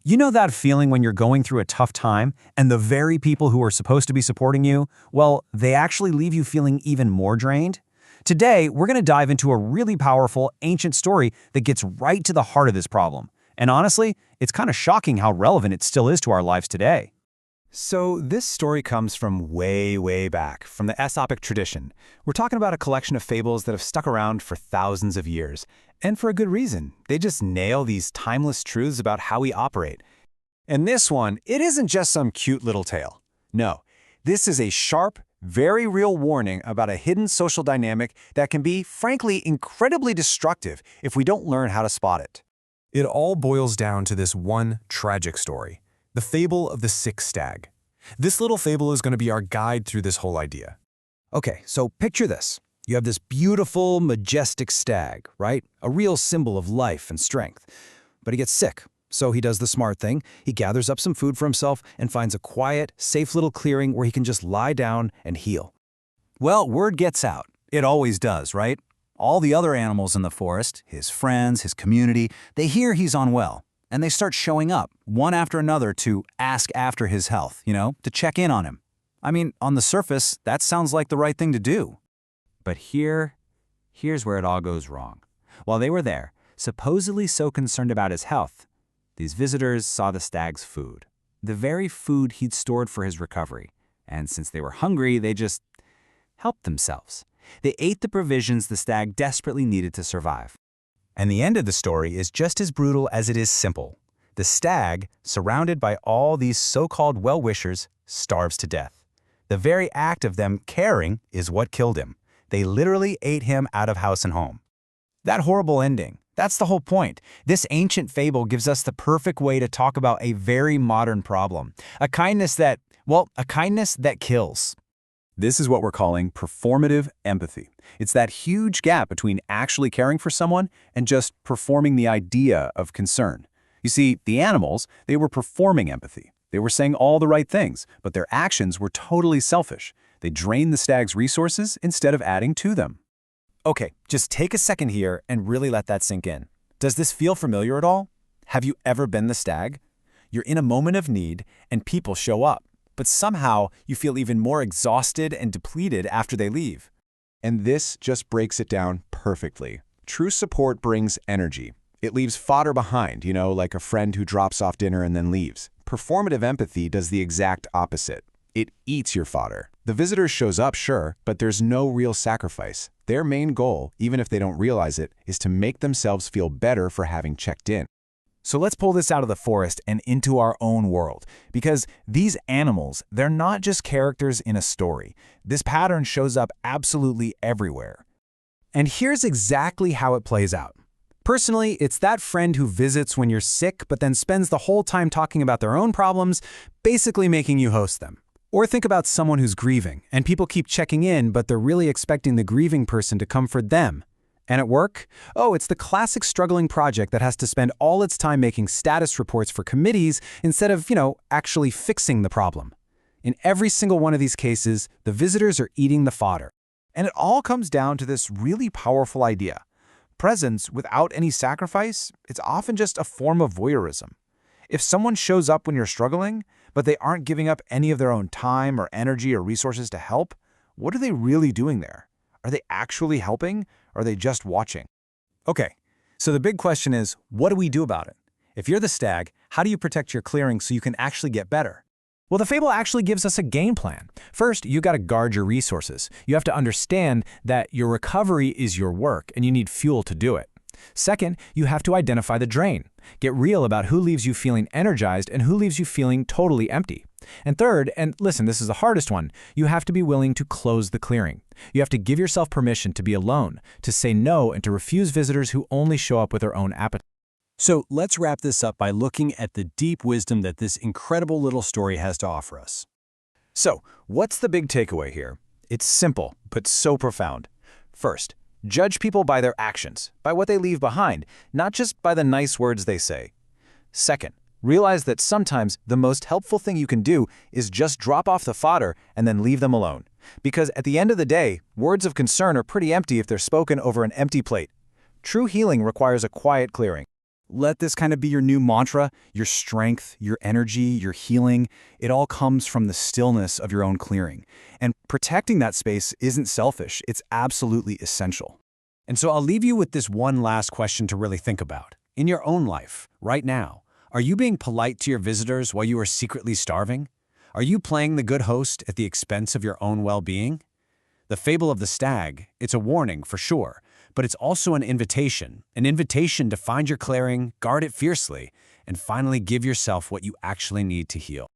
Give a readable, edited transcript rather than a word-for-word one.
You know that feeling when you're going through a tough time and the very people who are supposed to be supporting you, well, they actually leave you feeling even more drained? Today, we're going to dive into a really powerful, ancient story that gets right to the heart of this problem. And honestly, it's kind of shocking how relevant it still is to our lives today. So this story comes from way back, from the Aesopic tradition. We're talking about a collection of fables that have stuck around for thousands of years. And for a good reason. They just nail these timeless truths about how we operate. And this one, it isn't just some cute little tale. No, this is a sharp, very real warning about a hidden social dynamic that can be, frankly, incredibly destructive if we don't learn how to spot it. It all boils down to this one tragic story, the fable of the Sick Stag. This little fable is going to be our guide through this whole idea. Okay, so picture this. You have this beautiful, majestic stag, right? A real symbol of life and strength. But he gets sick, so he does the smart thing. He gathers up some food for himself and finds a quiet, safe little clearing where he can just lie down and heal. Well, word gets out. It always does, right? All the other animals in the forest, his friends, his community, they hear he's unwell, and they start showing up, one after another, to ask after his health, to check in on him. I mean, on the surface, that sounds like the right thing to do. But here's where it all goes wrong. While they were there, supposedly so concerned about his health, these visitors saw the stag's food, the very food he'd stored for his recovery. And since they were hungry, they just helped themselves. They ate the provisions the stag desperately needed to survive. And the end of the story is just as brutal as it is simple. The stag, surrounded by all these so-called well-wishers, starves to death. The very act of them caring is what killed him. They literally ate him out of house and home. That horrible ending, that's the whole point. This ancient fable gives us the perfect way to talk about a very modern problem. A kindness that kills. This is what we're calling performative empathy. It's that huge gap between actually caring for someone and just performing the idea of concern. You see, the animals, they were performing empathy. They were saying all the right things, but their actions were totally selfish. They drained the stag's resources instead of adding to them. Okay, just take a second here and really let that sink in. Does this feel familiar at all? Have you ever been the stag? You're in a moment of need and people show up, but somehow you feel even more exhausted and depleted after they leave. And this just breaks it down perfectly. True support brings energy. It leaves fodder behind, like a friend who drops off dinner and then leaves. Performative empathy does the exact opposite. It eats your fodder. The visitor shows up, sure, but there's no real sacrifice. Their main goal, even if they don't realize it, is to make themselves feel better for having checked in. So let's pull this out of the forest and into our own world. Because these animals, they're not just characters in a story. This pattern shows up absolutely everywhere. And here's exactly how it plays out. Personally, it's that friend who visits when you're sick but then spends the whole time talking about their own problems, basically making you host them. Or think about someone who's grieving, and people keep checking in, but they're really expecting the grieving person to comfort them. And at work? Oh, it's the classic struggling project that has to spend all its time making status reports for committees instead of, actually fixing the problem. In every single one of these cases, the visitors are eating the fodder. And it all comes down to this really powerful idea. Presence without any sacrifice, it's often just a form of voyeurism. If someone shows up when you're struggling, but they aren't giving up any of their own time or energy or resources to help, what are they really doing there? Are they actually helping, or are they just watching? Okay, so the big question is, what do we do about it? If you're the stag, how do you protect your clearing so you can actually get better? Well, the fable actually gives us a game plan. First, you got to guard your resources. You have to understand that your recovery is your work, and you need fuel to do it. Second, you have to identify the drain. Get real about who leaves you feeling energized and who leaves you feeling totally empty. And third, and listen, this is the hardest one, you have to be willing to close the clearing. You have to give yourself permission to be alone, to say no, and to refuse visitors who only show up with their own appetite. So let's wrap this up by looking at the deep wisdom that this incredible little story has to offer us. So, what's the big takeaway here? It's simple, but so profound. First, judge people by their actions, by what they leave behind, not just by the nice words they say. Second, realize that sometimes the most helpful thing you can do is just drop off the fodder and then leave them alone. Because at the end of the day, words of concern are pretty empty if they're spoken over an empty plate. True healing requires a quiet clearing. Let this kind of be your new mantra, your strength, your energy, your healing. It all comes from the stillness of your own clearing. And protecting that space isn't selfish, it's absolutely essential. And so I'll leave you with this one last question to really think about. In your own life, right now, are you being polite to your visitors while you are secretly starving? Are you playing the good host at the expense of your own well-being? The fable of the stag, it's a warning for sure, but it's also an invitation to find your clearing, guard it fiercely, and finally give yourself what you actually need to heal.